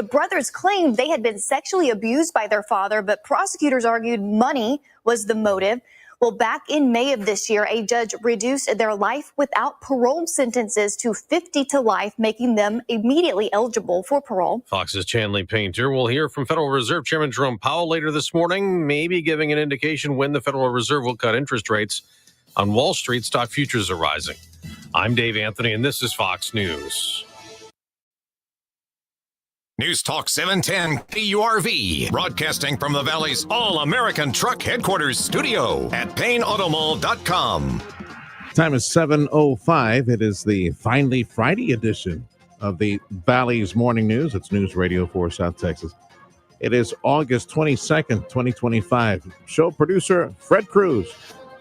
The brothers claimed they had been sexually abused by their father, but prosecutors argued money was the motive. Well, back in May of this year, a judge reduced their life without parole sentences to 50 to life, making them immediately eligible for parole. Fox's Chanley Painter will hear from Federal Reserve Chairman Jerome Powell later this morning, maybe giving an indication when the Federal Reserve will cut interest rates. On Wall Street, stock futures are rising. I'm Dave Anthony, and this is Fox News. News Talk 710 KURV, broadcasting from the Valley's All-American Truck Headquarters studio at PayneAutomall.com. Time is 7:05. It is the finally Friday edition of the Valley's Morning News. It's News Radio for South Texas. It is August 22nd, 2025. Show producer Fred Cruz.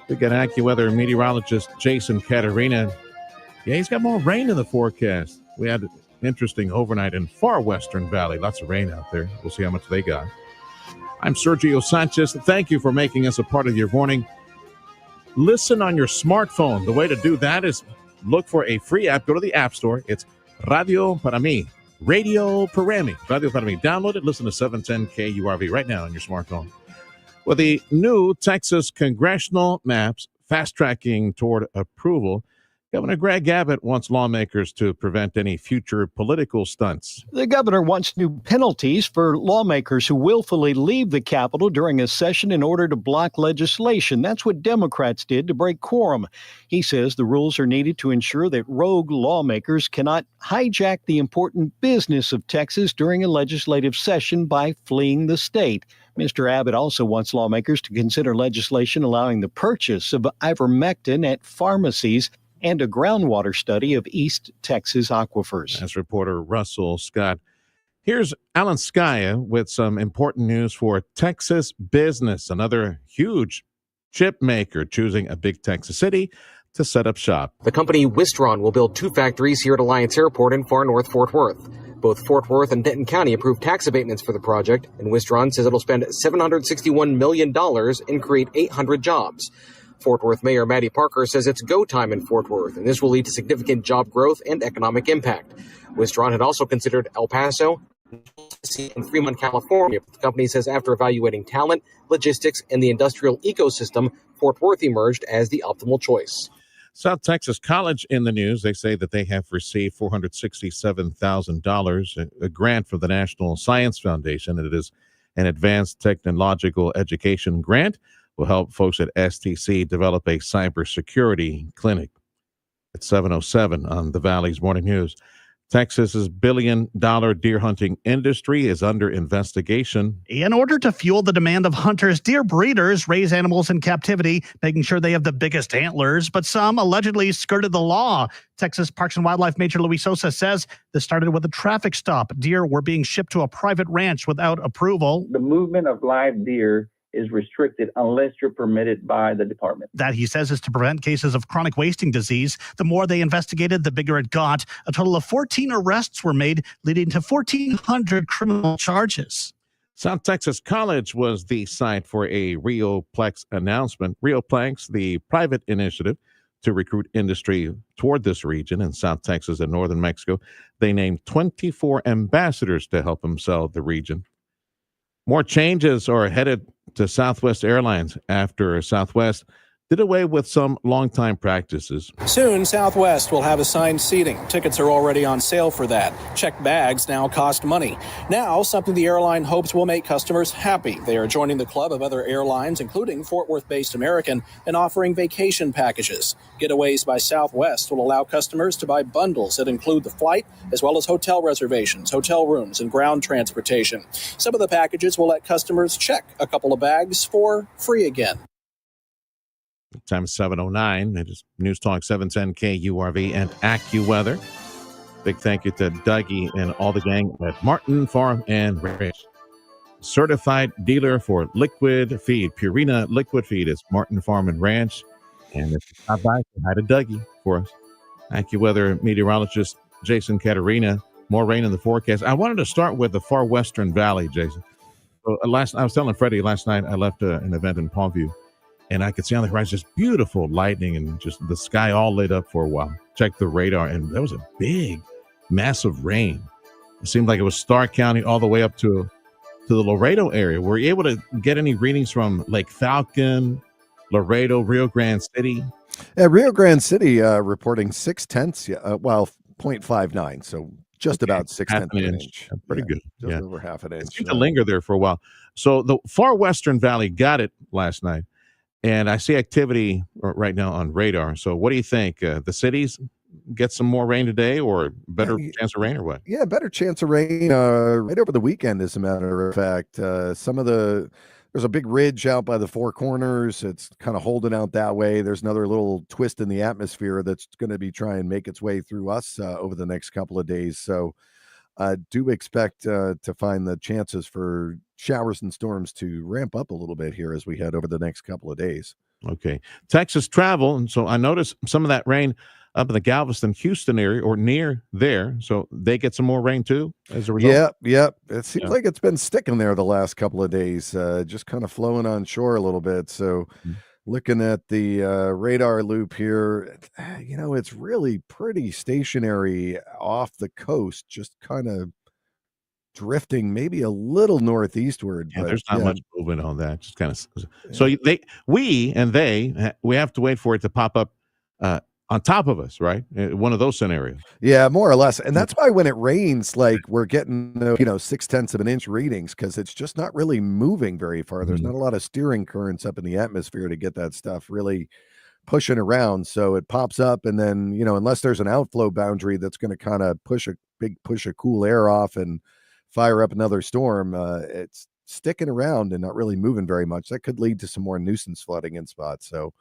We got AccuWeather meteorologist Jason Caterina. Yeah, he's got more rain in the forecast. We had interesting overnight in far western Valley. Lots of rain out there. We'll see how much they got. I'm Sergio Sanchez. Thank you for making us a part of your morning. Listen on your smartphone. The way to do that is look for a free app. Go to the App Store. It's Radio Para Mí. Radio Para Mí. Radio Para Mí. Download it. Listen to 710 KURV right now on your smartphone. Well, the new Texas congressional maps fast-tracking toward approval. Governor Greg Abbott wants lawmakers to prevent any future political stunts. The governor wants new penalties for lawmakers who willfully leave the Capitol during a session in order to block legislation. That's what Democrats did to break quorum. He says the rules are needed to ensure that rogue lawmakers cannot hijack the important business of Texas during a legislative session by fleeing the state. Mr. Abbott also wants lawmakers to consider legislation allowing the purchase of ivermectin at pharmacies and a groundwater study of East Texas aquifers. As reporter Russell Scott. Here's Alan Skaya with some important news for Texas business. Another huge chip maker choosing a big Texas city to set up shop. The company Wistron will build 2 factories here at Alliance Airport in far north Fort Worth. Both Fort Worth and Denton County approved tax abatements for the project, and Wistron says it'll spend $761 million and create 800 jobs. Fort Worth Mayor Maddie Parker says it's go time in Fort Worth, and this will lead to significant job growth and economic impact. Wistron had also considered El Paso and Fremont, California. The company says after evaluating talent, logistics, and the industrial ecosystem, Fort Worth emerged as the optimal choice. South Texas College in the news. They say that they have received $467,000, a grant from the National Science Foundation, and it is an advanced technological education grant. Will help folks at STC develop a cybersecurity clinic. At 7:07 on the Valley's Morning News. Texas's billion-dollar deer hunting industry is under investigation. In order to fuel the demand of hunters, deer breeders raise animals in captivity, making sure they have the biggest antlers, but some allegedly skirted the law. Texas Parks and Wildlife Major Luis Sosa says this started with a traffic stop. Deer were being shipped to a private ranch without approval. The movement of live deer is restricted unless you're permitted by the department. That, he says, is to prevent cases of chronic wasting disease. The more they investigated, the bigger it got. A total of 14 arrests were made, leading to 1,400 criminal charges. South Texas College was the site for a RioPlex announcement. RioPlex, the private initiative to recruit industry toward this region in South Texas and northern Mexico. They named 24 ambassadors to help them sell the region. More changes are headed to Southwest Airlines after Southwest did away with some longtime practices. Soon, Southwest will have assigned seating. Tickets are already on sale for that. Checked bags now cost money. Now, something the airline hopes will make customers happy. They are joining the club of other airlines, including Fort Worth-based American, and offering vacation packages. Getaways by Southwest will allow customers to buy bundles that include the flight, as well as hotel reservations, hotel rooms, and ground transportation. Some of the packages will let customers check a couple of bags for free again. Time is 7:09. It is News Talk 710 KURV and AccuWeather. Big thank you to Dougie and all the gang at Martin Farm and Ranch. Certified dealer for liquid feed, Purina liquid feed. It's Martin Farm and Ranch. And if you stop by, say hi to Dougie for us. AccuWeather meteorologist Jason Caterina. More rain in the forecast. I wanted to start with the far western valley, Jason. So I was telling Freddie last night I left an event in Palmview. And I could see on the horizon just beautiful lightning and just the sky all lit up for a while. Checked the radar, and there was a big, massive rain It seemed like it was Stark County all the way up to the Laredo area. Were you able to get any readings from Lake Falcon, Laredo, Rio Grande City? Rio Grande City reporting 0.6, 0.59, so just about 0.6 of an inch. Pretty good. Just over half an inch. It seemed to linger there for a while. So the far western valley got it last night, and I see activity right now on radar. So what do you think? The cities get some more rain today, or better chance of rain, or what? Yeah, better chance of rain right over the weekend, as a matter of fact. There's a big ridge out by the Four Corners. It's kind of holding out that way. There's another little twist in the atmosphere that's going to be trying to make its way through us over the next couple of days. So I do expect to find the chances for showers and storms to ramp up a little bit here as we head over the next couple of days. Okay. Texas travel. And so I noticed some of that rain up in the Galveston, Houston area, or near there. So they get some more rain too as a result? Yep. It seems like it's been sticking there the last couple of days, just kind of flowing on shore a little bit. So looking at the radar loop here, it's really pretty stationary off the coast, just kind of drifting maybe a little northeastward. Yeah, but there's not much movement on that. Just kind of. So we have to wait for it to pop up on top of us, right? One of those scenarios. Yeah, more or less. And that's why when it rains, like we're getting, 0.6 of an inch readings, because it's just not really moving very far. There's not a lot of steering currents up in the atmosphere to get that stuff really pushing around. So it pops up, and then, unless there's an outflow boundary that's going to kind of push a cool air off and fire up another storm, it's sticking around and not really moving very much. That could lead to some more nuisance flooding in spots. So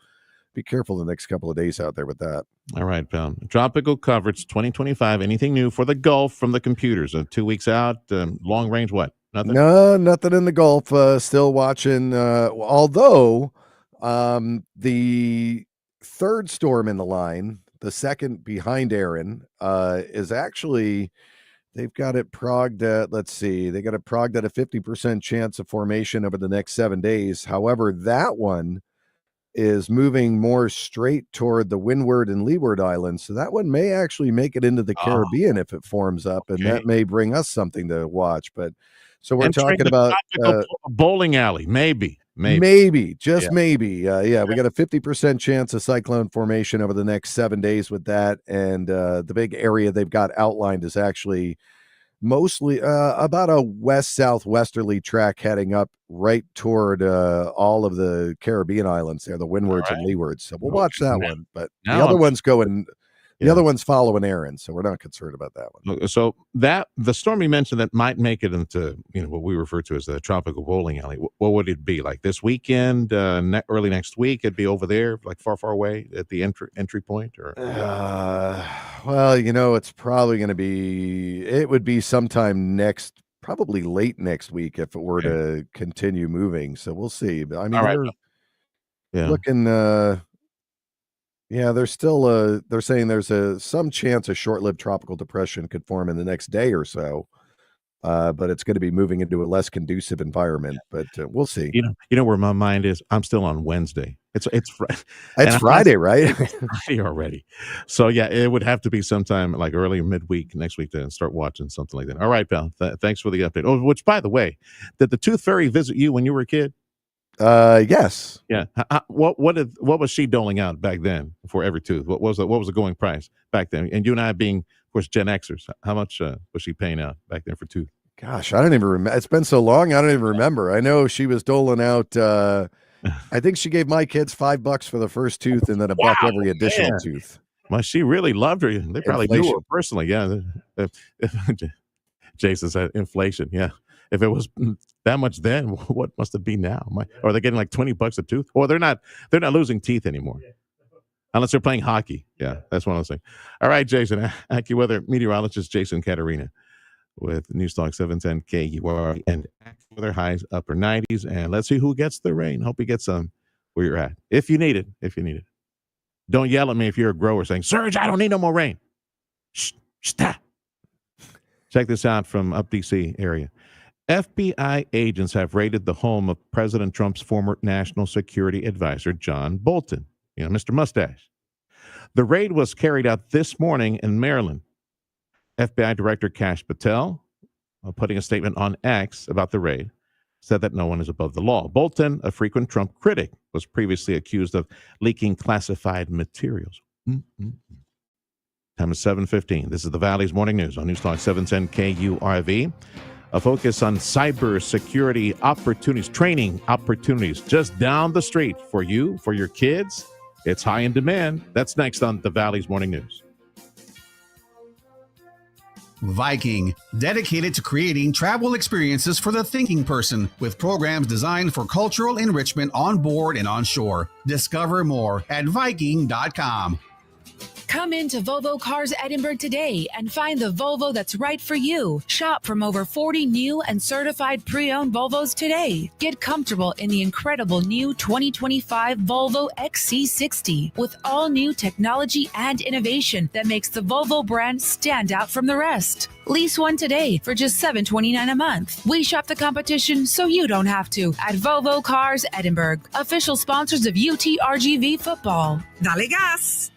be careful the next couple of days out there with that. All right, pal. Tropical coverage 2025. Anything new for the Gulf from the computers? 2 weeks out, long range, what? Nothing? No, nothing in the Gulf. Still watching. Although the third storm in the line, the second behind Aaron, is actually, they've got it progged at, they got it progged at a 50% chance of formation over the next 7 days. However, that one is moving more straight toward the Windward and Leeward Islands. So that one may actually make it into the Caribbean if it forms up, and that may bring us something to watch. But so we're talking about bowling alley, maybe. Just maybe. We got a 50% chance of cyclone formation over the next 7 days with that. And the big area they've got outlined is actually mostly about a west-southwesterly track heading up right toward all of the Caribbean islands there, the Windwards and Leewards. So we'll watch that one. But the other one's going... The other one's following Aaron, so we're not concerned about that one. So that the storm you mentioned that might make it into what we refer to as the tropical bowling alley. What would it be like this weekend? Early next week, it'd be over there, like far away at the entry point, or? It's probably going to be. It would be sometime probably late next week if it were to continue moving. So we'll see. But I mean, they're looking. Yeah, there's still they're saying there's some chance a short-lived tropical depression could form in the next day or so, but it's going to be moving into a less conducive environment. But we'll see. You know where my mind is. I'm still on Wednesday. It's Friday, right? It's Friday already. So yeah, it would have to be sometime like early midweek next week to start watching something like that. All right, pal. Thanks for the update. Oh, which by the way, did the Tooth Fairy visit you when you were a kid? Yes. Yeah. What was she doling out back then for every tooth? What was the going price back then? And you and I being, of course, Gen Xers, how much was she paying out back then for tooth? Gosh, I don't even remember. It's been so long. I don't even remember. I know she was doling out. I think she gave my kids $5 for the first tooth and then $1 every additional tooth. Well, she really loved her. They probably knew her personally. Yeah. Jason said inflation. Yeah. If it was that much then, what must it be now? Are they getting like $20 a tooth? Or they're not losing teeth anymore. Unless they're playing hockey. Yeah, that's one of those things. All right, Jason, AccuWeather meteorologist Jason Caterina with Newstalk 710 KUR and AccuWeather highs upper 90s. And let's see who gets the rain. Hope you get some where you're at. If you need it. Don't yell at me if you're a grower saying, Serge, I don't need no more rain. Shh, stop. Check this out from up DC area. FBI agents have raided the home of President Trump's former national security advisor, John Bolton, Mr. Mustache. The raid was carried out this morning in Maryland. FBI Director Kash Patel putting a statement on X about the raid, said that no one is above the law. Bolton, a frequent Trump critic, was previously accused of leaking classified materials. Time is 7:15. This is the Valley's Morning News on Newstalk 710 KURV. A focus on cybersecurity opportunities, training opportunities just down the street for you, for your kids. It's high in demand. That's next on the Valley's Morning News. Viking, dedicated to creating travel experiences for the thinking person with programs designed for cultural enrichment on board and on shore. Discover more at Viking.com. Come into Volvo Cars Edinburgh today and find the Volvo that's right for you. Shop from over 40 new and certified pre-owned Volvos today. Get comfortable in the incredible new 2025 Volvo XC60 with all new technology and innovation that makes the Volvo brand stand out from the rest. Lease one today for just $729 a month. We shop the competition so you don't have to at Volvo Cars Edinburgh, official sponsors of UTRGV football. Dale gas!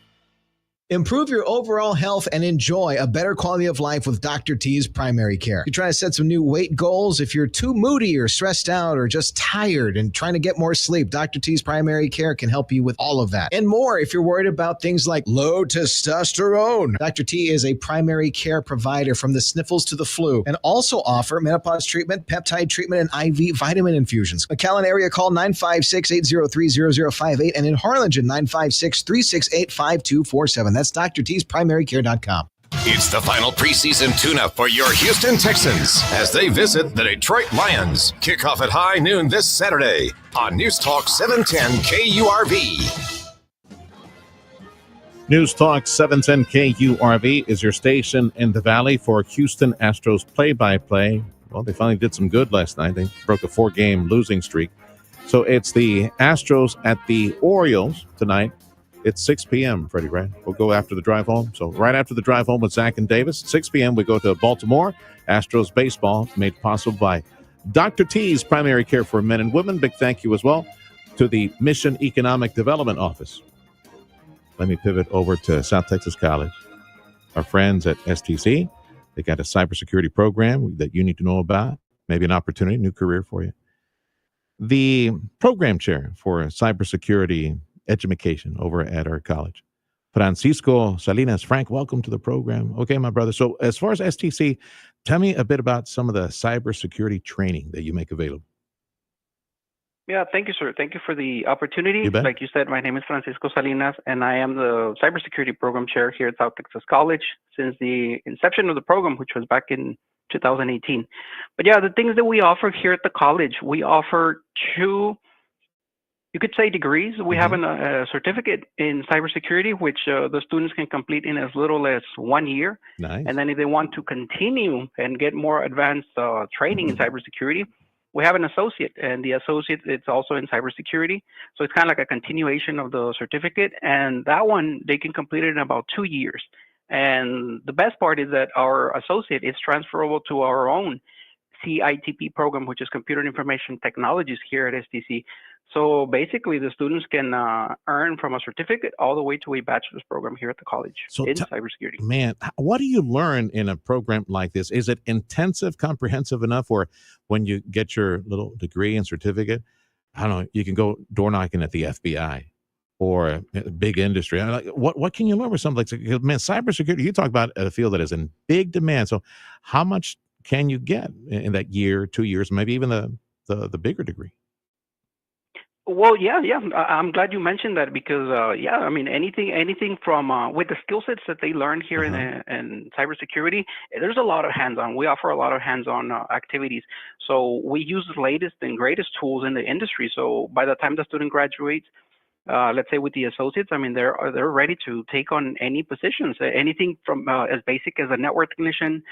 Improve your overall health and enjoy a better quality of life with Dr. T's Primary Care. You're trying to set some new weight goals. If you're too moody or stressed out or just tired and trying to get more sleep, Dr. T's Primary Care can help you with all of that and more. If you're worried about things like low testosterone, Dr. T is a primary care provider from the sniffles to the flu and also offer menopause treatment, peptide treatment, and IV vitamin infusions. McAllen area, call 956-803-0058 and in Harlingen, 956-368-5247. That's Dr. T's PrimaryCare.com. It's the final preseason tune-up for your Houston Texans as they visit the Detroit Lions. Kickoff at high noon this Saturday on News Talk 710 KURV. News Talk 710 KURV is your station in the Valley for Houston Astros play-by-play. Well, they finally did some good last night. They broke a 4-game losing streak. So it's the Astros at the Orioles tonight. It's 6 p.m., Freddie, right? We'll go after the drive home. So right after the drive home with Zach and Davis, 6 p.m., we go to Baltimore. Astros baseball made possible by Dr. T's Primary Care for Men and Women. Big thank you as well to the Mission Economic Development Office. Let me pivot over to South Texas College. Our friends at STC, they got a cybersecurity program that you need to know about. Maybe an opportunity, new career for you. The program chair for cybersecurity education over at our college, Francisco Salinas. Frank, welcome to the program. Okay, my brother. So as far as STC, tell me a bit about some of the cybersecurity training that you make available. Yeah, thank you, sir. Thank you for the opportunity. You bet. Like you said, my name is Francisco Salinas, and I am the cybersecurity program chair here at South Texas College since the inception of the program, which was back in 2018. But yeah, the things that we offer here at the college, we offer two, you could say, degrees. We have a certificate in cybersecurity, which the students can complete in as little as 1 year. Nice. And then if they want to continue and get more advanced training in cybersecurity, we have an associate, and the associate, it's also in cybersecurity. So it's kind of like a continuation of the certificate. And that one, they can complete it in about 2 years. And the best part is that our associate is transferable to our own CITP program, which is Computer Information Technologies here at STC. So basically, the students can earn from a certificate all the way to a bachelor's program here at the college in cybersecurity. Man, what do you learn in a program like this? Is it intensive, comprehensive enough where when you get your little degree and certificate, I don't know, you can go door knocking at the FBI or a big industry? What can you learn with something like that? Man, cybersecurity, you talk about a field that is in big demand. So how much can you get in that year, 2 years, maybe even the bigger degree? Well, yeah. I'm glad you mentioned that because, I mean, anything from with the skill sets that they learn here in cybersecurity, there's a lot of hands-on. We offer a lot of hands-on activities. So we use the latest and greatest tools in the industry. So by the time the student graduates, let's say with the associates, I mean, they're ready to take on any positions, anything from as basic as a network technician,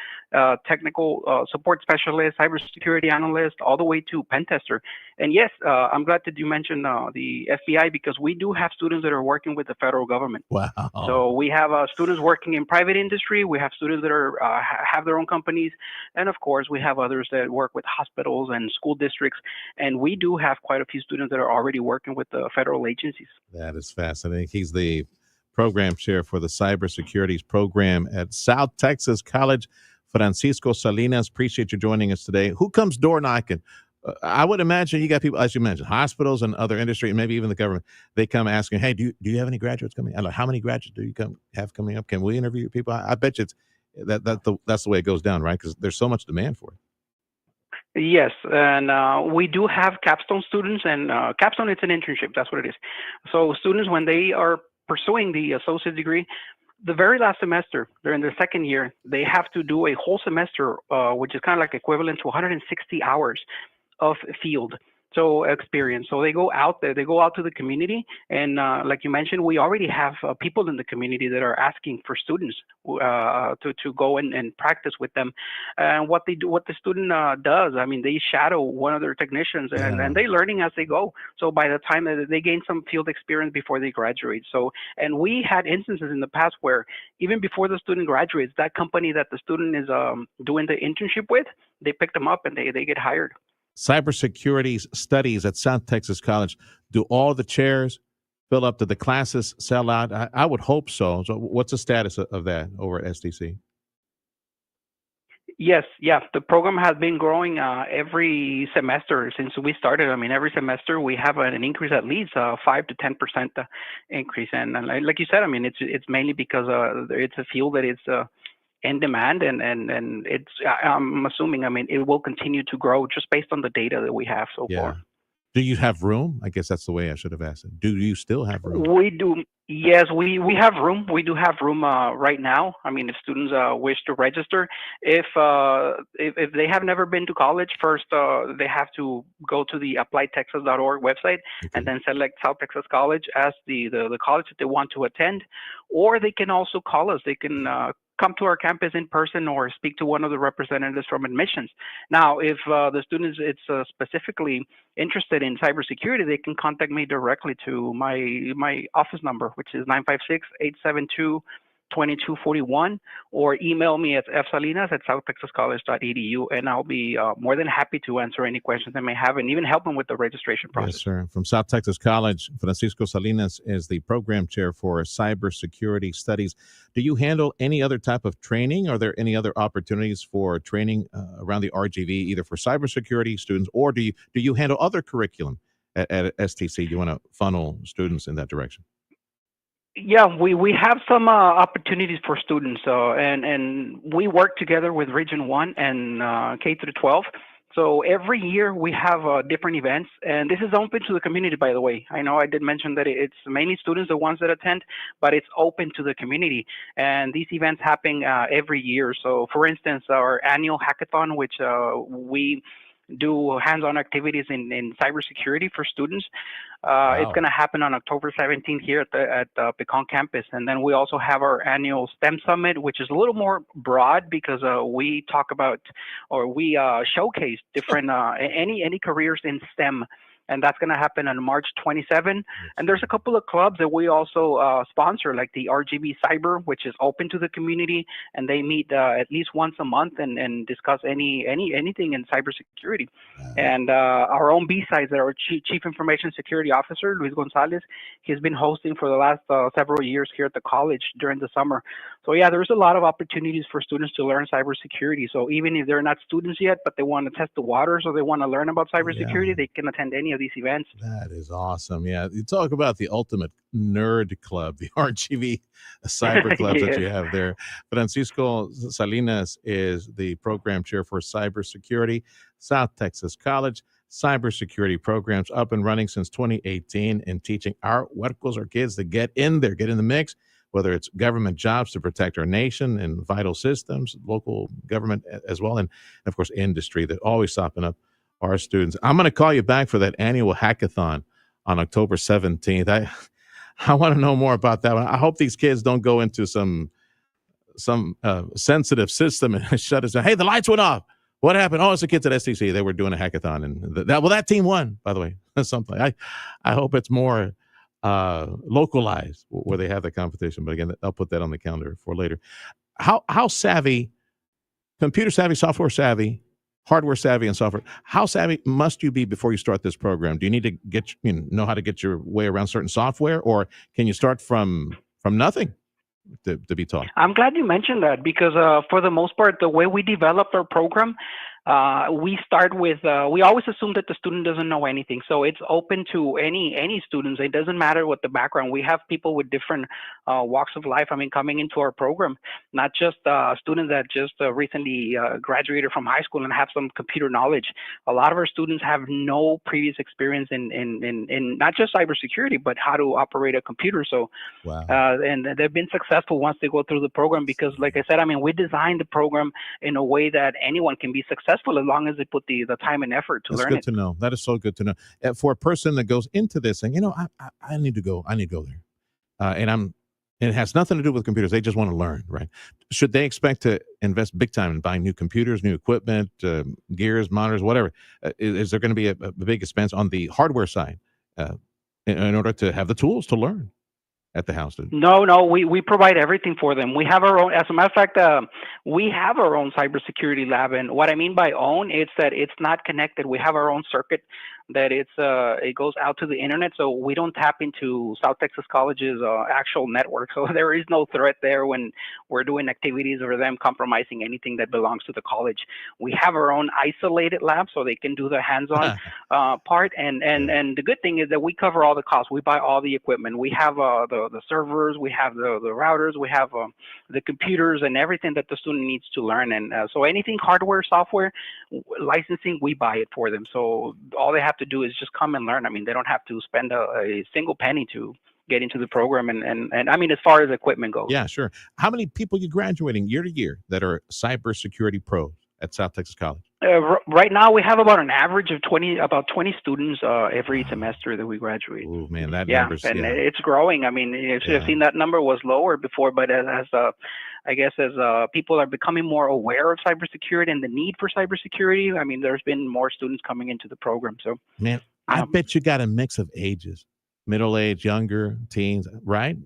technical support specialist, cybersecurity analyst, all the way to pen tester. And yes, I'm glad that you mentioned the FBI because we do have students that are working with the federal government. Wow. So we have students working in private industry. We have students that are have their own companies. And of course, we have others that work with hospitals and school districts. And we do have quite a few students that are already working with the federal agencies. That is fascinating. He's the program chair for the cybersecurity program at South Texas College. Francisco Salinas. Appreciate you joining us today. Who comes door knocking? I would imagine you got people, as you mentioned, hospitals and other industry, and maybe even the government. They come asking, "Hey, do you have any graduates coming? I like, how many graduates do you have coming up? Can we interview people?" I bet you that's the way it goes down, right? Because there's so much demand for it. Yes, and we do have capstone students, and capstone it's an internship. That's what it is. So students, when they are pursuing the associate degree, the very last semester, they're in their second year, they have to do a whole semester, which is kind of like equivalent to 160 hours of field experience. So they go out there, they go out to the community, and like you mentioned, we already have people in the community that are asking for students to go and practice with them. And what they do, what the student does, I mean, they shadow one of their technicians, and they're learning as they go. So by the time that they gain some field experience before they graduate. So, and we had instances in the past where even before the student graduates, that company that the student is doing the internship with, they pick them up and they get hired. Cybersecurity studies at South Texas College. Do all the chairs fill up? Do the classes sell out? I would hope so. So what's the status of that over at STC? Yes, yeah. The program has been growing every semester since we started. I mean, every semester we have an increase, at least 5 to 10% increase. And like you said, I mean, it's mainly because it's a field that is in demand, and I'm assuming, I mean, it will continue to grow just based on the data that we have so far. Do you have room? I guess that's the way I should have asked it. Do you still have room? We do. Yes, we have room. We do have room right now. I mean, if students wish to register, if they have never been to college, first they have to go to the appliedtexas.org website and then select South Texas College as the college that they want to attend, or they can also call us. They can come to our campus in person or speak to one of the representatives from admissions. Now, if the student is specifically interested in cybersecurity, they can contact me directly to my office number, which is 956-872-2241, or email me at fsalinas@southtexascollege.edu, and I'll be more than happy to answer any questions they may have and even help them with the registration process. Yes, sir. From South Texas College, Francisco Salinas is the program chair for cybersecurity studies. Do you handle any other type of training? Are there any other opportunities for training around the RGV, either for cybersecurity students, or do you handle other curriculum at STC? Do you want to funnel students in that direction? Yeah, we have some opportunities for students, and we work together with Region 1 and K through 12. So every year we have different events, and this is open to the community, by the way. I know I did mention that it's mainly students, the ones that attend, but it's open to the community. And these events happen every year. So for instance, our annual hackathon, which we do hands-on activities in cybersecurity for students. It's going to happen on October 17th here at the Pecan campus. And then we also have our annual STEM Summit, which is a little more broad because we talk about, or we showcase different, any careers in STEM. And that's going to happen on March 27. And there's a couple of clubs that we also sponsor, like the RGB Cyber, which is open to the community, and they meet at least once a month and discuss anything in cybersecurity. And our own B-Sides, our Chief Information Security Officer, Luis Gonzalez, he's been hosting for the last several years here at the college during the summer. So yeah, there's a lot of opportunities for students to learn cybersecurity. So even if they're not students yet, but they want to test the waters or they want to learn about cybersecurity, they can attend any of these events. That is awesome. Yeah, you talk about the ultimate nerd club, the RGV cyber clubs that you have there. Francisco Salinas is the program chair for cybersecurity, South Texas College. Cybersecurity programs up and running since 2018 and teaching our huercos, our kids, to get in there, get in the mix, whether it's government jobs to protect our nation and vital systems, local government as well, and of course industry that always sopping up our students. I'm going to call you back for that annual hackathon on October 17th. I want to know more about that one. I hope these kids don't go into some sensitive system and shut us down. Hey, the lights went off. What happened? Oh, it's the kids at STC. They were doing a hackathon, and that team won, by the way. Something. I hope it's more localized where they have the competition. But again, I'll put that on the calendar for later. How savvy, computer savvy, software savvy, hardware savvy, and software, how savvy must you be before you start this program? Do you need to know how to get your way around certain software, or can you start from nothing? to be taught? I'm glad you mentioned that because for the most part, the way we developed our program, we start with we always assume that the student doesn't know anything, so it's open to any students. It doesn't matter what the background. We have people with different walks of life. I mean, coming into our program, not just students that just recently graduated from high school and have some computer knowledge. A lot of our students have no previous experience in not just cybersecurity, but how to operate a computer. So Wow. and they've been successful once they go through the program because, like I said, I mean, we designed the program in a way that anyone can be successful as long as they put the time and effort to That's learn good it. to know. That is so good to know. For a person that goes into this and, I need to go. I need to go there. And it has nothing to do with computers. They just want to learn, right? Should they expect to invest big time in buying new computers, new equipment, gears, monitors, whatever? Is there going to be a big expense on the hardware side in order to have the tools to learn at the house? No, we provide everything for them. We have our own, as a matter of fact, we have our own cybersecurity lab. And what I mean by own, it's that it's not connected. We have our own circuit that it goes out to the internet. So we don't tap into South Texas College's actual network. So there is no threat there when we're doing activities or them compromising anything that belongs to the college. We have our own isolated lab so they can do the hands-on part. And the good thing is that we cover all the costs. We buy all the equipment. We have the servers, we have the routers, we have the computers and everything that the student needs to learn. And so anything hardware, software, licensing, we buy it for them. So all they have to do is just come and learn. I mean, they don't have to spend a single penny to get into the program. And I mean, as far as equipment goes. Yeah, sure. How many people are you graduating year to year that are cybersecurity pros at South Texas College? Right now, we have about an average of 20 students every semester that we graduate. Oh man, that number's it's growing. I mean, you should have seen that number was lower before, but as I guess as people are becoming more aware of cybersecurity and the need for cybersecurity, I mean, there's been more students coming into the program. So, man, I bet you got a mix of ages. Middle age, younger, teens, right?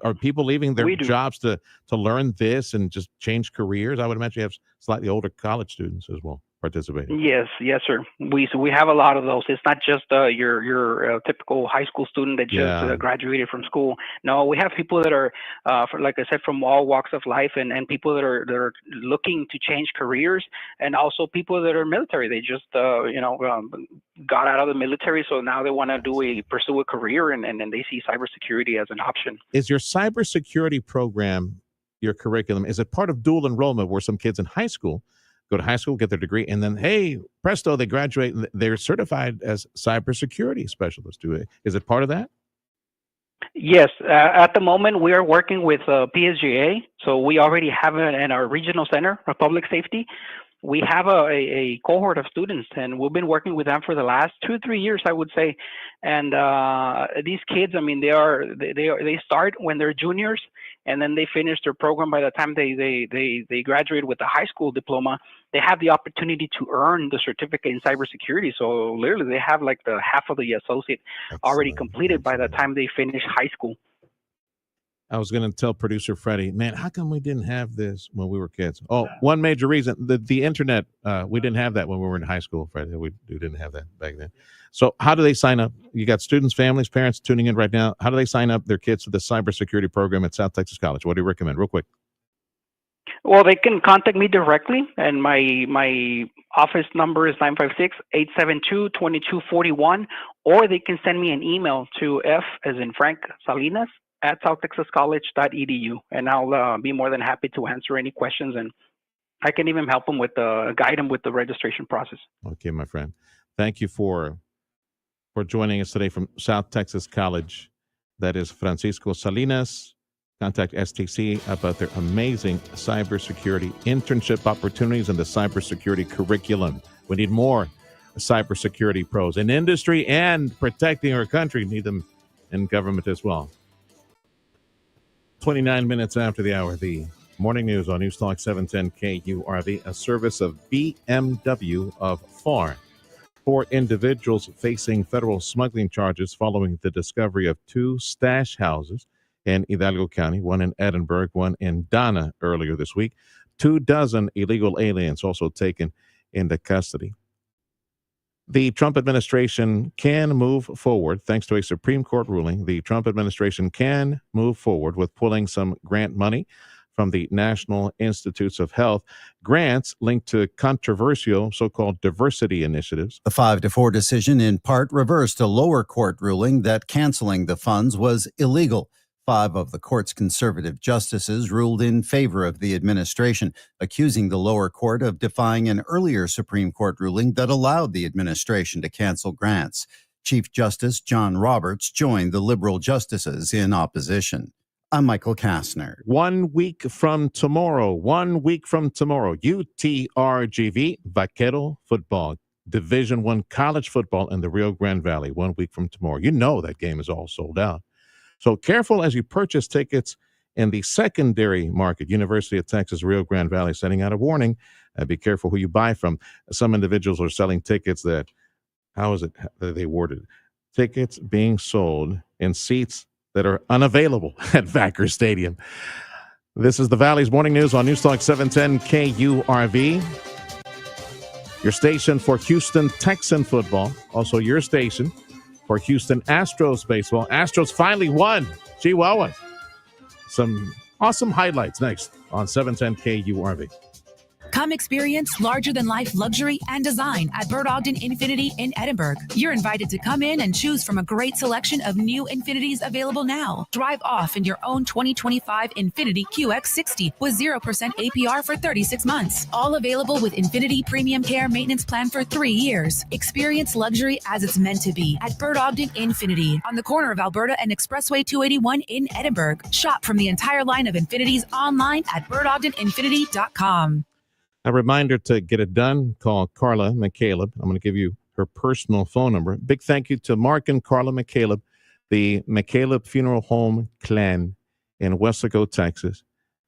Are people leaving their jobs to learn this and just change careers? I would imagine you have slightly older college students as well participating. Yes, sir. We have a lot of those. It's not just your typical high school student that just graduated from school. No, we have people that are, like I said, from all walks of life, and people that are looking to change careers, and also people that are military. They just got out of the military, so now they want to pursue a career, and they see cybersecurity as an option. Is your cybersecurity program, your curriculum, is it part of dual enrollment where some kids in high school go to high school, get their degree, and then, hey, presto, they graduate and they're certified as cybersecurity specialists? Is it part of that? Yes. At the moment, we are working with PSGA. So we already have it in our regional center of public safety. We have a cohort of students, and we've been working with them for the last 2-3 years, I would say. And these kids, I mean, they start when they're juniors, and then they finish their program. By the time they graduate with a high school diploma, they have the opportunity to earn the certificate in cybersecurity. So literally, they have like the half of the associate already completed by the time they finish high school. I was going to tell producer Freddie, man, how come we didn't have this when we were kids? Oh, one major reason, the internet, we didn't have that when we were in high school, Freddie. We didn't have that back then. So how do they sign up? You got students, families, parents tuning in right now. How do they sign up their kids to the cybersecurity program at South Texas College? What do you recommend? Real quick. Well, they can contact me directly, and my office number is 956-872-2241, or they can send me an email to F as in Frank Salinas at southtexascollege.edu, and I'll be more than happy to answer any questions, and I can even help them guide them with the registration process. Okay, my friend. Thank you for joining us today from South Texas College. That is Francisco Salinas. Contact STC about their amazing cybersecurity internship opportunities and the cybersecurity curriculum. We need more cybersecurity pros in industry and protecting our country. We need them in government as well. 29 minutes after the hour, the morning news on News Talk 710 KURV, a service of BMW of FAR. 4 individuals facing federal smuggling charges following the discovery of 2 stash houses in Hidalgo County, one in Edinburgh, one in Donna earlier this week. 24 illegal aliens also taken into custody. The Trump administration can move forward, thanks to a Supreme Court ruling. The Trump administration can move forward with pulling some grant money from the National Institutes of Health, grants linked to controversial so-called diversity initiatives. The 5-4 decision in part reversed a lower court ruling that canceling the funds was illegal. 5 of the court's conservative justices ruled in favor of the administration, accusing the lower court of defying an earlier Supreme Court ruling that allowed the administration to cancel grants. Chief Justice John Roberts joined the liberal justices in opposition. I'm Michael Kastner. 1 week from tomorrow, UTRGV Vaquero football, Division I college football in the Rio Grande Valley, 1 week from tomorrow. You know that game is all sold out. So careful as you purchase tickets in the secondary market. University of Texas, Rio Grande Valley sending out a warning. Be careful who you buy from. Some individuals are selling tickets that, how is it that they worded? Tickets being sold in seats that are unavailable at Vacker Stadium. This is the Valley's Morning News on News Talk 710 KURV. Your station for Houston Texan football. Also your station for Houston Astros baseball. Astros finally won. Chihuahua. Some awesome highlights next on 710 KURV. Come experience larger-than-life luxury and design at Bird Ogden Infinity in Edinburgh. You're invited to come in and choose from a great selection of new Infinities available now. Drive off in your own 2025 Infinity QX60 with 0% APR for 36 months. All available with Infinity Premium Care Maintenance Plan for 3 years. Experience luxury as it's meant to be at Bird Ogden Infinity on the corner of Alberta and Expressway 281 in Edinburgh. Shop from the entire line of Infinities online at birdogdeninfinity.com. A reminder to get it done, call Carla McCaleb. I'm going to give you her personal phone number. Big thank you to Mark and Carla McCaleb, the McCaleb Funeral Home clan in Weslaco, Texas.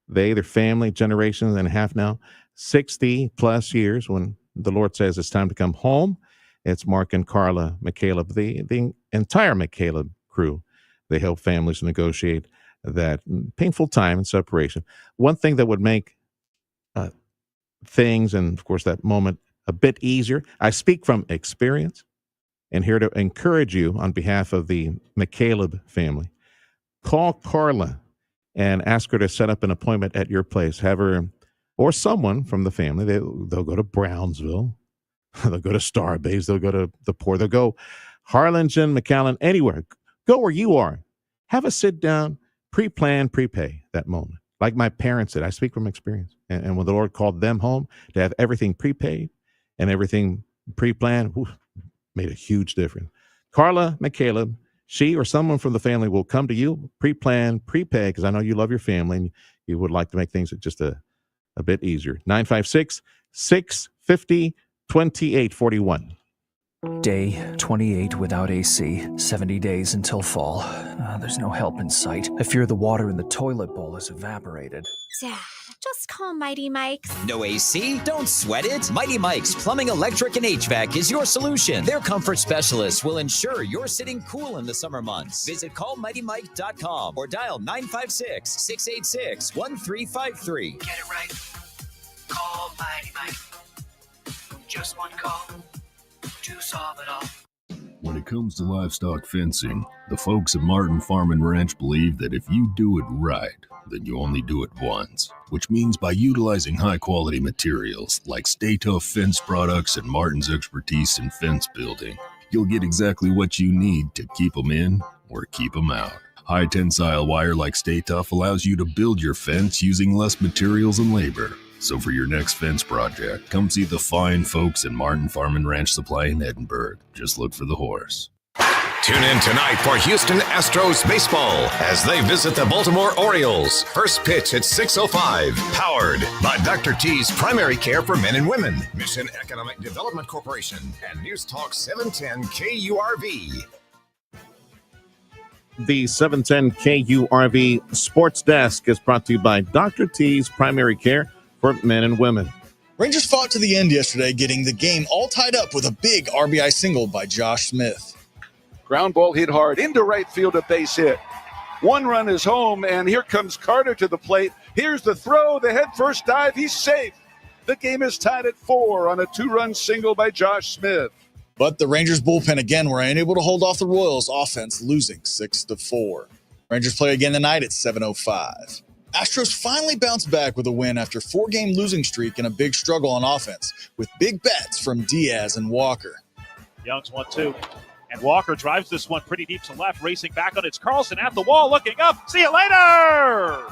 Their family, generations and a half now, 60 plus years. When the Lord says it's time to come home, it's Mark and Carla McCaleb, the entire McCaleb crew. They help families negotiate that painful time and separation. One thing that would make things and, of course, that moment a bit easier. I speak from experience and here to encourage you on behalf of the McCaleb family. Call Carla and ask her to set up an appointment at your place. Have her or someone from the family. They'll go to Brownsville. They'll go to Starbase. They'll go to the Port. They'll go Harlingen, McAllen, anywhere. Go where you are. Have a sit down, pre-plan, prepay that moment. Like my parents did. I speak from experience. And when the Lord called them home to have everything prepaid and everything pre-planned, made a huge difference. Carla McCaleb, she or someone from the family will come to you, pre-plan, prepay, because I know you love your family and you would like to make things just a bit easier. 956-650-2841. Day 28 without AC, 70 days until fall. There's no help in sight. I fear the water in the toilet bowl has evaporated. Dad, just call Mighty Mike's. No AC? Don't sweat it. Mighty Mike's Plumbing, Electric, and HVAC is your solution. Their comfort specialists will ensure you're sitting cool in the summer months. Visit callmightymike.com or dial 956-686-1353. Get it right. Call Mighty Mike. Just one call to solve it all. When it comes to livestock fencing, the folks at Martin Farm and Ranch believe that if you do it right, then you only do it once, which means by utilizing high-quality materials like Stay Tough fence products and Martin's expertise in fence building, you'll get exactly what you need to keep them in or keep them out. High-tensile wire like Stay Tough allows you to build your fence using less materials and labor. So for your next fence project, come see the fine folks at Martin Farm and Ranch Supply in Edinburgh. Just look for the horse. Tune in tonight for Houston Astros baseball as they visit the Baltimore Orioles. First pitch at 6:05. Powered by Dr. T's Primary Care for Men and Women, Mission Economic Development Corporation, and News Talk 710 KURV. The 710 KURV Sports Desk is brought to you by Dr. T's Primary Care for Men and Women. Rangers fought to the end yesterday, getting the game all tied up with a big RBI single by Josh Smith. Ground ball hit hard into right field, a base hit. One run is home, and here comes Carter to the plate. Here's the throw, the head first dive. He's safe. The game is tied at 4 on a 2-run single by Josh Smith. But the Rangers bullpen again were unable to hold off the Royals offense, losing 6-4. Rangers play again tonight at 7:05. Astros finally bounced back with a win after 4-game losing streak and a big struggle on offense, with big bats from Diaz and Walker. Young's 1-2. And Walker drives this one pretty deep to left, racing back on its Carlson at the wall, looking up. See you later!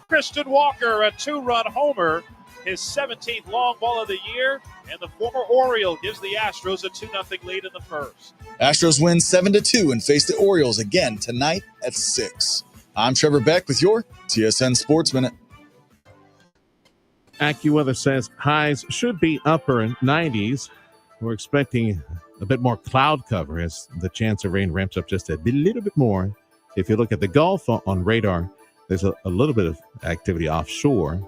Christian Walker, a 2-run homer, his 17th long ball of the year, and the former Oriole gives the Astros a 2-0 lead in the first. Astros win 7-2 and face the Orioles again tonight at 6. I'm Trevor Beck with your TSN Sports Minute. AccuWeather says highs should be upper 90s. We're expecting a bit more cloud cover as the chance of rain ramps up just a little bit more. If you look at the Gulf on radar, there's a little bit of activity offshore,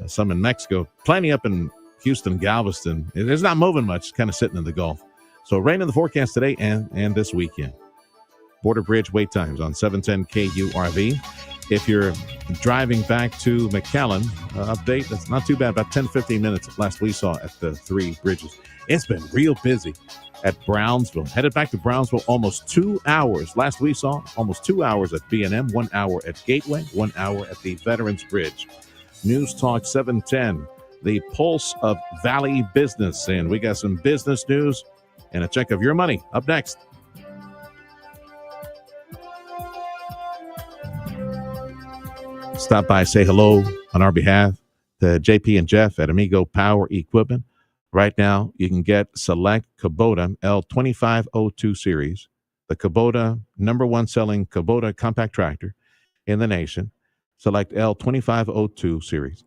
some in Mexico, plenty up in Houston, Galveston. It's not moving much, kind of sitting in the Gulf. So rain in the forecast today and this weekend. Border Bridge wait times on 710 KURV. If you're driving back to McAllen, update, that's not too bad, about 10-15 minutes last we saw at the 3 bridges. It's been real busy at Brownsville. Headed back to Brownsville almost 2 hours. Last we saw almost 2 hours at B&M, 1 hour at Gateway, 1 hour at the Veterans Bridge. News Talk 710, the pulse of Valley business. And we got some business news and a check of your money up next. Stop by, say hello on our behalf to JP and Jeff at Amigo Power Equipment. Right now, you can get select Kubota L2502 series, the Kubota #1 selling Kubota compact tractor in the nation. Select L2502 series,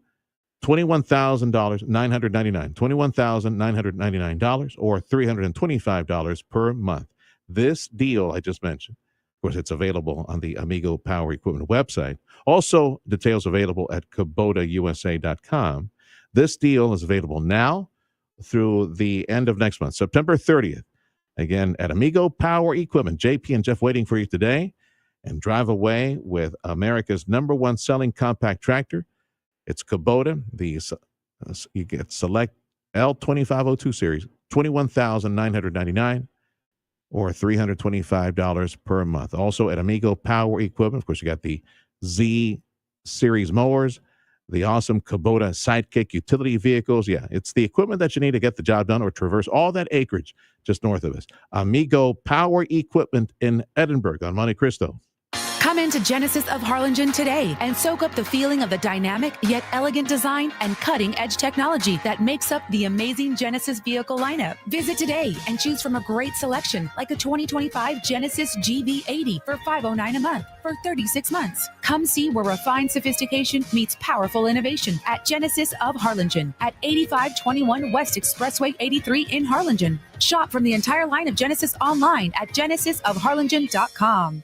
$21,999, $21,999, or $325 per month. This deal I just mentioned, of course, it's available on the Amigo Power Equipment website. Also, details available at KubotaUSA.com. This deal is available now through the end of next month, September 30th. Again, at Amigo Power Equipment. JP and Jeff waiting for you today. And drive away with America's #1 selling compact tractor. It's Kubota. You get select L2502 series, $21,999 or $325 per month. Also at Amigo Power Equipment, of course, you got the Z series mowers, the awesome Kubota Sidekick utility vehicles. Yeah, it's the equipment that you need to get the job done or traverse all that acreage just north of us. Amigo Power Equipment in Edinburgh on Monte Cristo. Come into Genesis of Harlingen today and soak up the feeling of the dynamic yet elegant design and cutting-edge technology that makes up the amazing Genesis vehicle lineup. Visit today and choose from a great selection like a 2025 Genesis GV80 for $509 a month for 36 months. Come see where refined sophistication meets powerful innovation at Genesis of Harlingen at 8521 West Expressway 83 in Harlingen. Shop from the entire line of Genesis online at genesisofharlingen.com.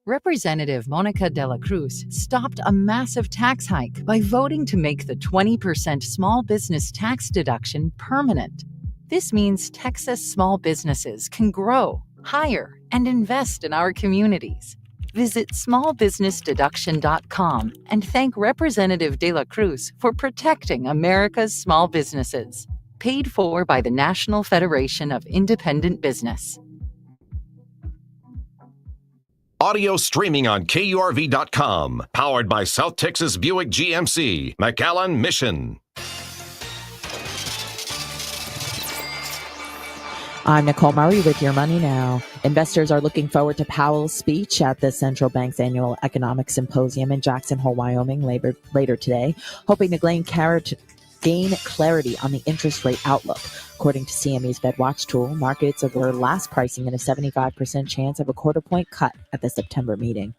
Representative Monica De La Cruz stopped a massive tax hike by voting to make the 20% small business tax deduction permanent. This means Texas small businesses can grow, hire, and invest in our communities. Visit smallbusinessdeduction.com and thank Representative De La Cruz for protecting America's small businesses. Paid for by the National Federation of Independent Business. Audio streaming on KURV.com. Powered by South Texas Buick GMC, McAllen Mission. I'm Nicole Murray with Your Money Now. Investors are looking forward to Powell's speech at the Central Bank's annual economic symposium in Jackson Hole, Wyoming later today, hoping to gain clarity on the interest rate outlook. According to CME's FedWatch tool, markets were last pricing in a 75% chance of a quarter-point cut at the September meeting.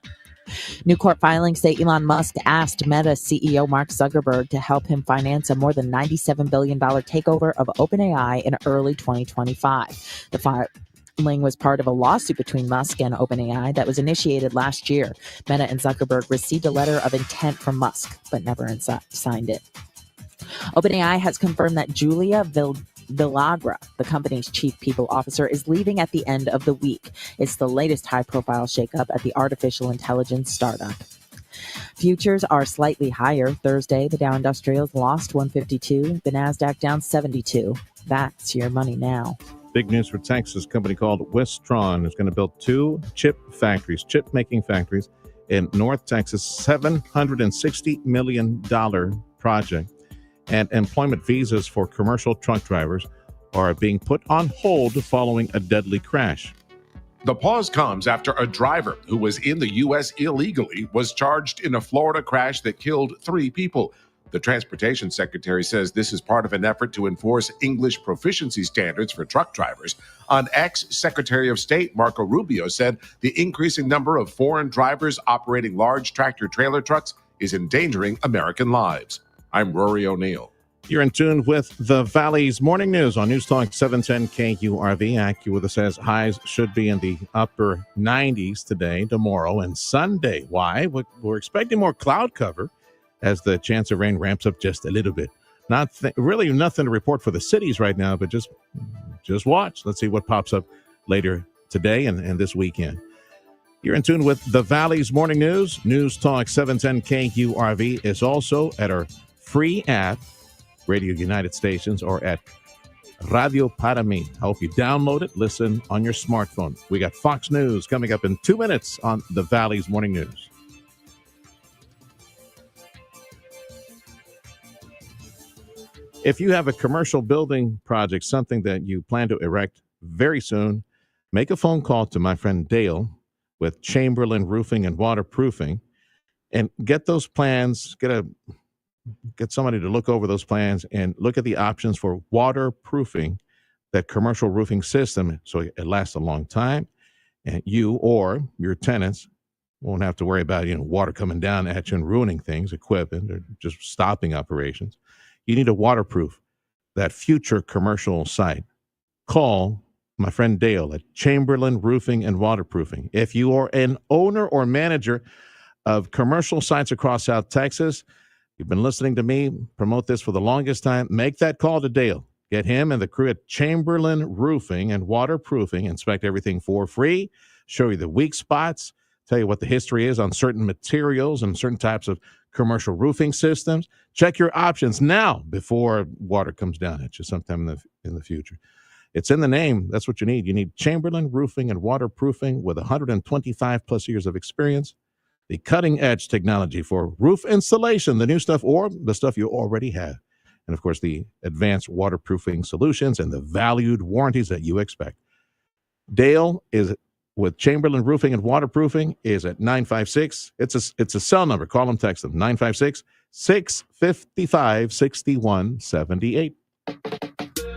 New court filings say Elon Musk asked Meta CEO Mark Zuckerberg to help him finance a more than $97 billion takeover of OpenAI in early 2025. The filing was part of a lawsuit between Musk and OpenAI that was initiated last year. Meta and Zuckerberg received a letter of intent from Musk, but never signed it. OpenAI has confirmed that Julia Villagra, the company's chief people officer, is leaving at the end of the week. It's the latest high-profile shakeup at the artificial intelligence startup. Futures are slightly higher. Thursday, the Dow Industrials lost 152, the Nasdaq down 72. That's your money now. Big news for Texas. A company called Wistron is going to build 2 chip-making factories in North Texas, $760 million project. And employment visas for commercial truck drivers are being put on hold following a deadly crash. The pause comes after a driver who was in the U.S. illegally was charged in a Florida crash that killed 3 people. The Transportation Secretary says this is part of an effort to enforce English proficiency standards for truck drivers. On X, Secretary of State Marco Rubio said the increasing number of foreign drivers operating large tractor-trailer trucks is endangering American lives. I'm Rory O'Neill. You're in tune with the Valley's Morning News on News Talk 710 KURV. AccuWeather says highs should be in the upper 90s today, tomorrow, and Sunday. Why? We're expecting more cloud cover as the chance of rain ramps up just a little bit. Really nothing to report for the cities right now, but just watch. Let's see what pops up later today and this weekend. You're in tune with the Valley's Morning News. News Talk 710 KURV is also at our free app, Radio United Stations, or at Radio Para Mi. I hope you download it, listen on your smartphone. We got Fox News coming up in 2 minutes on the Valley's Morning News. If you have a commercial building project, something that you plan to erect very soon, make a phone call to my friend Dale with Chamberlain Roofing and Waterproofing and get those plans, get somebody to look over those plans and look at the options for waterproofing that commercial roofing system so it lasts a long time and you or your tenants won't have to worry about water coming down at you and ruining things, equipment, or just stopping operations. You need to waterproof that future commercial site. Call my friend Dale at Chamberlain Roofing and Waterproofing. If you are an owner or manager of commercial sites across South Texas, you've been listening to me promote this for the longest time, make that call to Dale. Get him and the crew at Chamberlain Roofing and Waterproofing, inspect everything for free, show you the weak spots, tell you what the history is on certain materials and certain types of commercial roofing systems. Check your options now before water comes down at you sometime in the future. It's in the name. That's what you need. You need Chamberlain Roofing and Waterproofing with 125 plus years of experience. The cutting-edge technology for roof installation, the new stuff or the stuff you already have. And, of course, the advanced waterproofing solutions and the valued warranties that you expect. Dale is with Chamberlain Roofing and Waterproofing is at 956. It's a cell number. Call them, text them. 956-655-6178.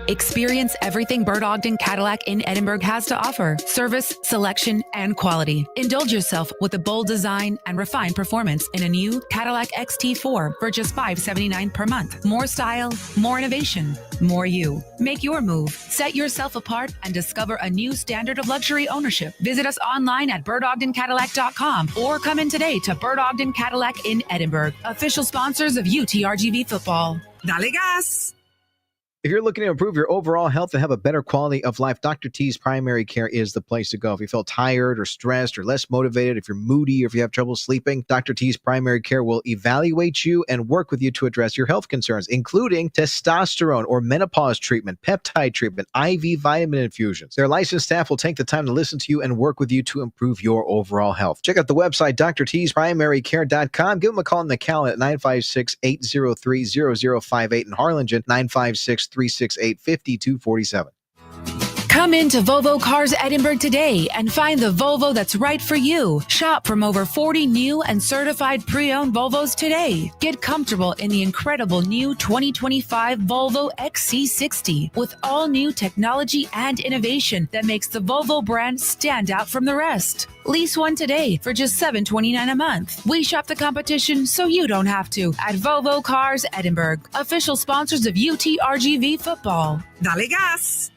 Experience everything Bird Ogden Cadillac in Edinburgh has to offer. Service, selection, and quality. Indulge yourself with a bold design and refined performance in a new Cadillac XT4 for just $579 per month. More style, more innovation, more you. Make your move. Set yourself apart and discover a new standard of luxury ownership. Visit us online at birdogdencadillac.com or come in today to Bird Ogden Cadillac in Edinburgh. Official sponsors of UTRGV football. Dale gas! If you're looking to improve your overall health and have a better quality of life, Dr. T's Primary Care is the place to go. If you feel tired or stressed or less motivated, if you're moody or if you have trouble sleeping, Dr. T's Primary Care will evaluate you and work with you to address your health concerns, including testosterone or menopause treatment, peptide treatment, IV vitamin infusions. Their licensed staff will take the time to listen to you and work with you to improve your overall health. Check out the website, drtsprimarycare.com. Give them a call in McAllen at 956-803-0058 in Harlingen, 956-368-5247. Come into Volvo Cars Edinburgh today and find the Volvo that's right for you. Shop from over 40 new and certified pre-owned Volvos today. Get comfortable in the incredible new 2025 Volvo XC60 with all new technology and innovation that makes the Volvo brand stand out from the rest. Lease one today for just $729 a month. We shop the competition so you don't have to at Volvo Cars Edinburgh, official sponsors of UTRGV football. Dale gas!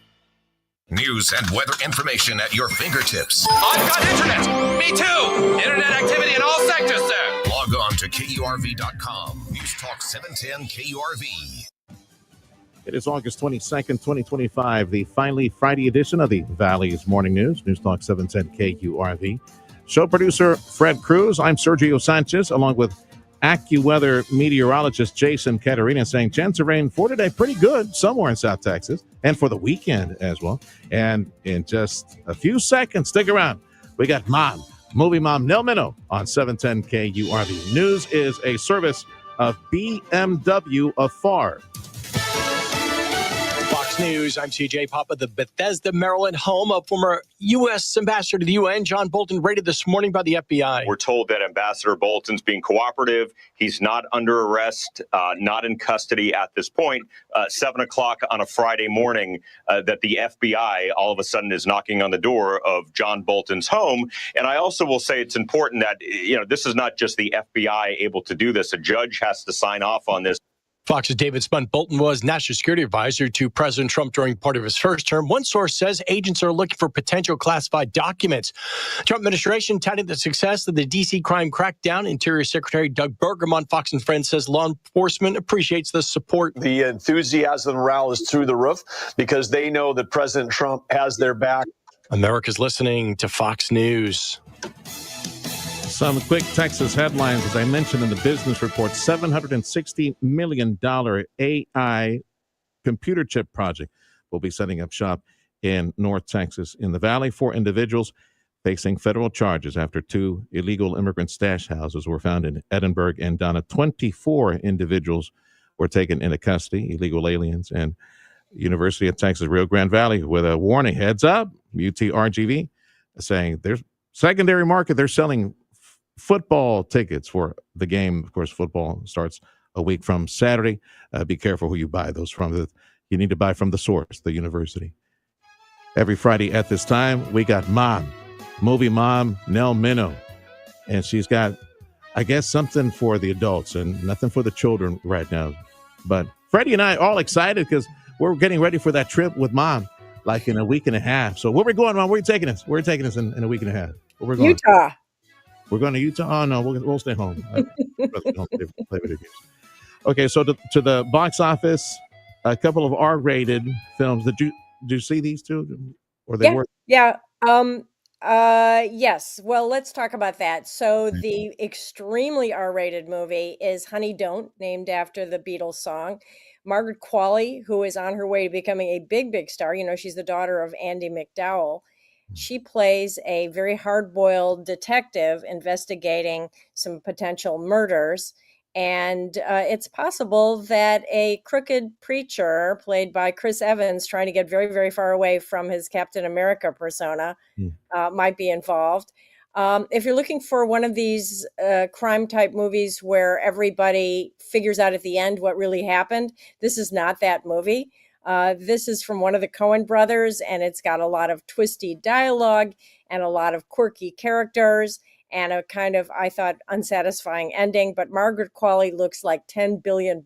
News and weather information at your fingertips. I've got internet! Me too! Internet activity in all sectors, sir! Log on to KURV.com. News Talk 710 KURV. It is August 22nd, 2025, the finally Friday edition of the Valley's Morning News. News Talk 710 KURV. Show producer Fred Cruz. I'm Sergio Sanchez, along with AccuWeather meteorologist Jason Caterina saying chance of rain for today pretty good somewhere in South Texas and for the weekend as well. And in just a few seconds, stick around. We got Movie Mom Nell Minow on 710 KURV. News is a service of BMW of FAR. Fox News, I'm CJ Papa. The Bethesda, Maryland home of former U.S. Ambassador to the UN, John Bolton, raided this morning by the FBI. We're told that Ambassador Bolton's being cooperative. He's not under arrest, not in custody at this point. 7 o'clock on a Friday morning, that the FBI all of a sudden is knocking on the door of John Bolton's home. And I also will say it's important that, this is not just the FBI able to do this. A judge has to sign off on this. Fox's David Spunt. Bolton was national security advisor to President Trump during part of his first term. One source says agents are looking for potential classified documents. Trump administration touted the success of the D.C. crime crackdown. Interior Secretary Doug Burgum on Fox and Friends says law enforcement appreciates the support. The enthusiasm and morale is through the roof because they know that President Trump has their back. America's listening to Fox News. Some quick Texas headlines. As I mentioned in the business report, $760 million AI computer chip project will be setting up shop in North Texas. In the Valley, 4 individuals facing federal charges after 2 illegal immigrant stash houses were found in Edinburgh and Donna. 24 individuals were taken into custody, illegal aliens, and University of Texas Rio Grande Valley with a warning. Heads up, UTRGV saying there's secondary market. They're selling football tickets for the game. Of course, football starts a week from Saturday. Be careful who you buy those from. You need to buy from the source, the university. Every Friday at this time, we got Movie Mom Nell Minow. And she's got, I guess, something for the adults and nothing for the children right now. But Freddie and I are all excited because we're getting ready for that trip with Mom, like in a week and a half. So where are we going, Mom? Where are you taking us? Where are you taking us in a week and a half? Where we're going? Utah. We're going to Utah? Oh, no, we'll stay home. Play video games. Okay, so to the box office, a couple of R-rated films. Did you see these two? Or they were? Yeah. Yes. Well, let's talk about that. So the extremely R-rated movie is Honey Don't, named after the Beatles song. Margaret Qualley, who is on her way to becoming a big star. She's the daughter of Andy McDowell. She plays a very hard-boiled detective investigating some potential murders. And it's possible that a crooked preacher, played by Chris Evans, trying to get very, very far away from his Captain America persona, might be involved. If you're looking for one of these crime-type movies where everybody figures out at the end what really happened, this is not that movie. This is from one of the Coen brothers, and it's got a lot of twisty dialogue and a lot of quirky characters and a kind of, I thought, unsatisfying ending. But Margaret Qualley looks like $10 billion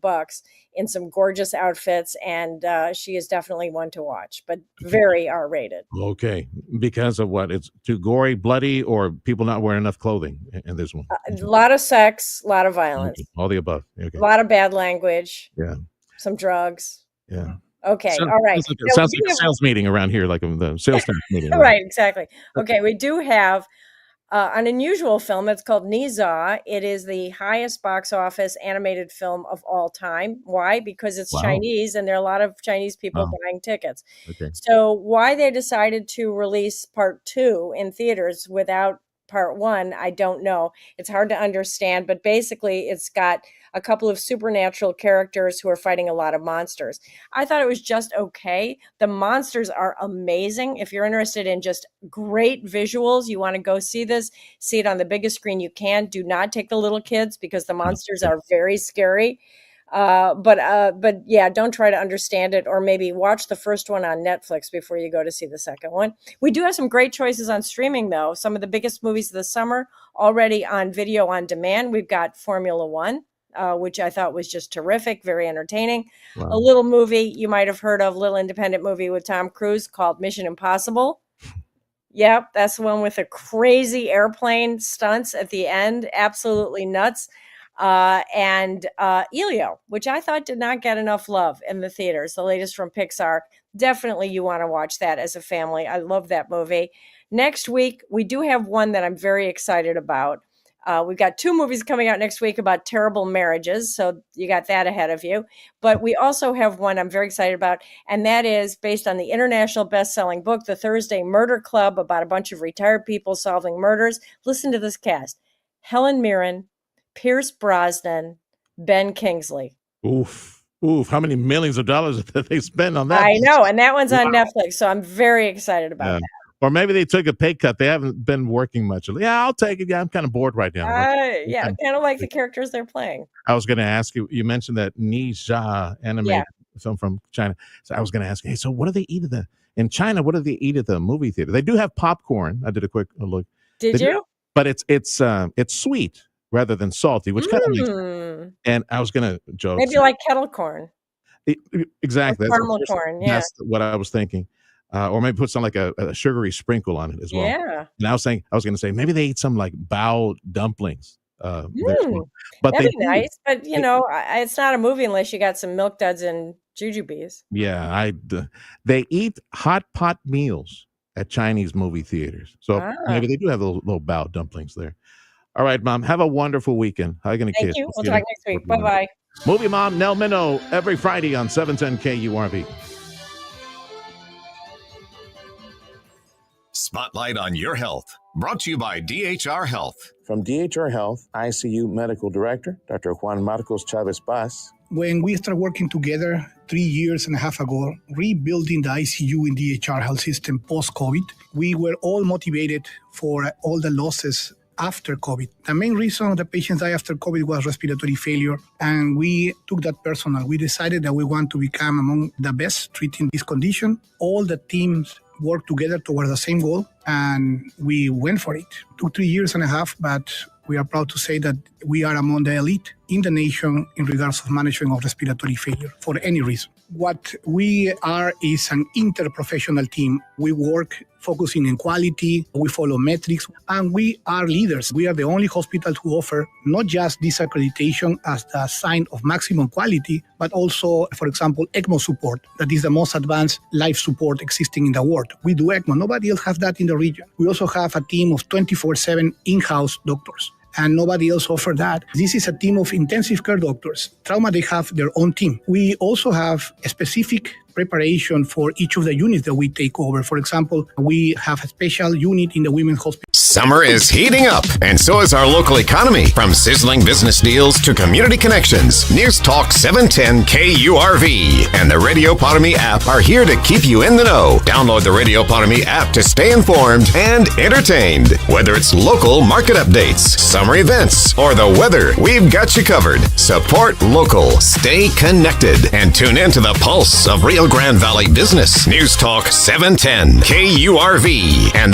in some gorgeous outfits, and she is definitely one to watch, but very R-rated. Okay. Because of what? It's too gory, bloody, or people not wearing enough clothing in this one? A lot of sex, a lot of violence. Okay. All the above. Okay. A lot of bad language. Yeah. Some drugs. Yeah. Okay. All right. Sounds like a sales meeting around here, like the sales staff meeting. Right. Exactly. Okay. We do have an unusual film. It's called Niza. It is the highest box office animated film of all time. Why? Because it's Chinese, and there are a lot of Chinese people buying tickets. Okay. So why they decided to release part 2 in theaters without part 1, I don't know. It's hard to understand, but basically it's got a couple of supernatural characters who are fighting a lot of monsters. I thought it was just okay. The monsters are amazing. If you're interested in just great visuals, you want to go see this, see it on the biggest screen you can. Do not take the little kids because the monsters are very scary. But yeah, don't try to understand it, or maybe watch the first one on Netflix before you go to see the second one. We do have some great choices on streaming, though. Some of the biggest movies of the summer already on video on demand. We've got Formula One, which I thought was just terrific, very entertaining. Wow. A little movie you might have heard of, little independent movie with Tom Cruise called Mission Impossible. Yep, that's the one with the crazy airplane stunts at the end. Absolutely nuts. And Elio, which I thought did not get enough love in the theaters, the latest from Pixar. Definitely you want to watch that as a family. I love that movie. Next week, we do have one that I'm very excited about. We've got 2 movies coming out next week about terrible marriages, so you got that ahead of you. But we also have one I'm very excited about, and that is based on the international best-selling book, The Thursday Murder Club, about a bunch of retired people solving murders. Listen to this cast: Helen Mirren, Pierce Brosnan, Ben Kingsley. Oof. How many millions of dollars did they spend on that? I know, and that one's on Netflix, so I'm very excited about that. Or maybe they took a pay cut. They haven't been working much. Yeah, I'll take it. Yeah, I'm kind of bored right now. Yeah, kind of like the characters they're playing. I was going to ask you, you mentioned that Ni Jia animated film from China. So I was going to ask you, hey, so what do they eat in China? What do they eat at the movie theater? They do have popcorn. I did a quick look. Did you? But it's sweet rather than salty, which kind of makes sense. And I was going to joke. Maybe like kettle corn. Exactly. Caramel corn, yeah. That's what I was thinking. Or maybe put some like a sugary sprinkle on it as well. Yeah. And I was going to say, maybe they eat some like bao dumplings. But that'd be nice. But, it's not a movie unless you got some milk duds and jujubes. Yeah. They eat hot pot meals at Chinese movie theaters. So maybe they do have those little bao dumplings there. All right, Mom. Have a wonderful weekend. How are you going to kids? Thank you. We'll talk next week. Bye-bye. Movie Mom, Nell Minow, every Friday on 710 KURV. Spotlight on Your Health, brought to you by DHR Health. From DHR Health, ICU Medical Director, Dr. Juan Marcos Chavez Paz. When we started working together 3.5 years ago, rebuilding the ICU in DHR Health System post-COVID, we were all motivated for all the losses after COVID. The main reason the patients died after COVID was respiratory failure, and we took that personal. We decided that we want to become among the best treating this condition. All the teams worked together towards the same goal, and we went for it. It took 3.5 years, but we are proud to say that we are among the elite in the nation in regards of management of respiratory failure for any reason. What we are is an interprofessional team. We work focusing on quality, we follow metrics, and we are leaders. We are the only hospital to offer not just this accreditation as the sign of maximum quality, but also, for example, ECMO support. That is the most advanced life support existing in the world. We do ECMO. Nobody else has that in the region. We also have a team of 24/7 in-house doctors, and nobody else offers that. This is a team of intensive care doctors. Trauma, they have their own team. We also have a specific preparation for each of the units that we take over. For example, we have a special unit in the women's hospital. Summer is heating up, and so is our local economy. From sizzling business deals to community connections, News Talk 710 KURV and the Radio Potami app are here to keep you in the know. Download the Radio Potami app to stay informed and entertained. Whether it's local market updates, summer events, or the weather, we've got you covered. Support local, stay connected, and tune in to the pulse of Rio Grande Valley business. News Talk 710 KURV and the